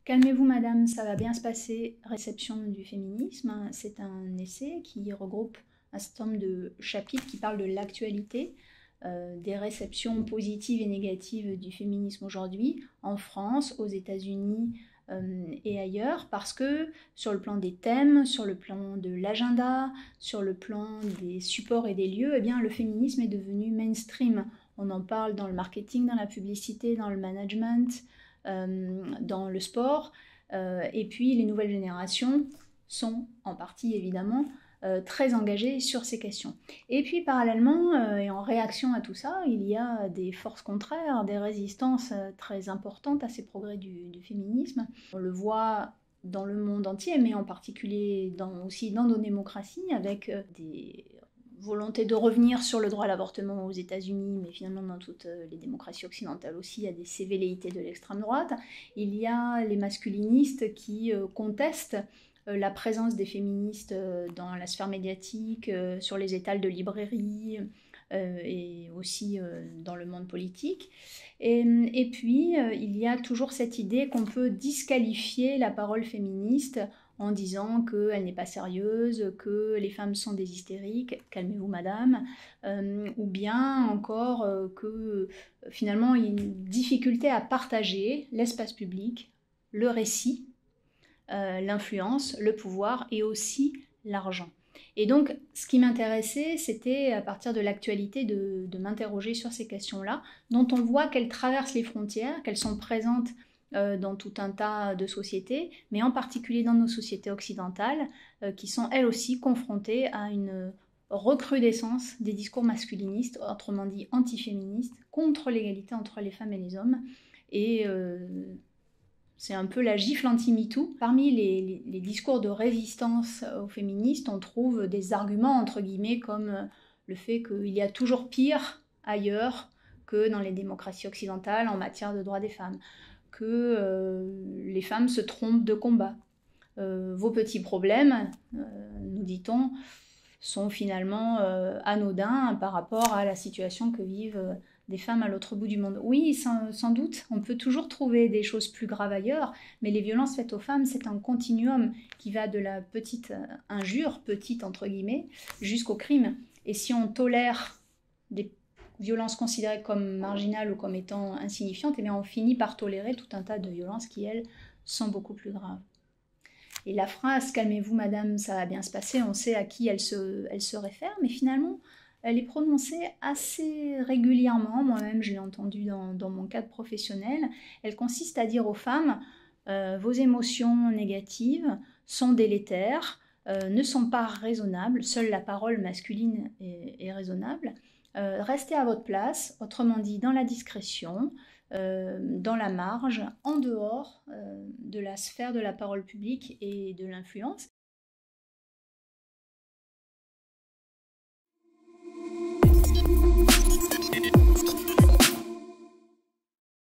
Calmez-vous madame, ça va bien se passer, réception du féminisme. C'est un essai qui regroupe un certain nombre de chapitres qui parlent de l'actualité, des réceptions positives et négatives du féminisme aujourd'hui, en France, aux États-Unis et ailleurs, parce que sur le plan des thèmes, sur le plan de l'agenda, sur le plan des supports et des lieux, eh bien, le féminisme est devenu mainstream. On en parle dans le marketing, dans la publicité, dans le management, dans le sport, et puis les nouvelles générations sont en partie évidemment très engagées sur ces questions. Et puis parallèlement, et en réaction à tout ça, il y a des forces contraires, des résistances très importantes à ces progrès du féminisme. On le voit dans le monde entier, mais en particulier aussi dans nos démocraties, avec des volonté de revenir sur le droit à l'avortement aux États-Unis, mais finalement dans toutes les démocraties occidentales aussi, il y a des velléités de l'extrême droite. Il y a les masculinistes qui contestent la présence des féministes dans la sphère médiatique, sur les étals de librairie et aussi dans le monde politique. Et puis, il y a toujours cette idée qu'on peut disqualifier la parole féministe en disant qu'elle n'est pas sérieuse, que les femmes sont des hystériques, calmez-vous madame, ou bien encore que finalement il y a une difficulté à partager l'espace public, le récit, l'influence, le pouvoir et aussi l'argent. Et donc, ce qui m'intéressait, c'était à partir de l'actualité de m'interroger sur ces questions-là, dont on voit qu'elles traversent les frontières, qu'elles sont présentes dans tout un tas de sociétés, mais en particulier dans nos sociétés occidentales, qui sont elles aussi confrontées à une recrudescence des discours masculinistes, autrement dit antiféministes, contre l'égalité entre les femmes et les hommes. Et c'est un peu la gifle anti-MeToo. Parmi les discours de résistance aux féministes, on trouve des arguments, entre guillemets, comme le fait qu'il y a toujours pire ailleurs que dans les démocraties occidentales en matière de droits des femmes, que les femmes se trompent de combat. Vos petits problèmes, nous dit-on, sont finalement anodins par rapport à la situation que vivent des femmes à l'autre bout du monde. Oui, sans doute, on peut toujours trouver des choses plus graves ailleurs, mais les violences faites aux femmes, c'est un continuum qui va de la petite injure, petite entre guillemets, jusqu'au crime. Et si on tolère des violences considérées comme marginales ou comme étant insignifiantes, eh bien on finit par tolérer tout un tas de violences qui, elles, sont beaucoup plus graves. Et la phrase « calmez-vous madame, ça va bien se passer », on sait à qui elle se réfère, mais finalement, elle est prononcée assez régulièrement, moi-même je l'ai entendue dans mon cadre professionnel. Elle consiste à dire aux femmes vos émotions négatives sont délétères, ne sont pas raisonnables, seule la parole masculine est raisonnable. Restez à votre place, autrement dit dans la discrétion, dans la marge, en dehors de la sphère de la parole publique et de l'influence.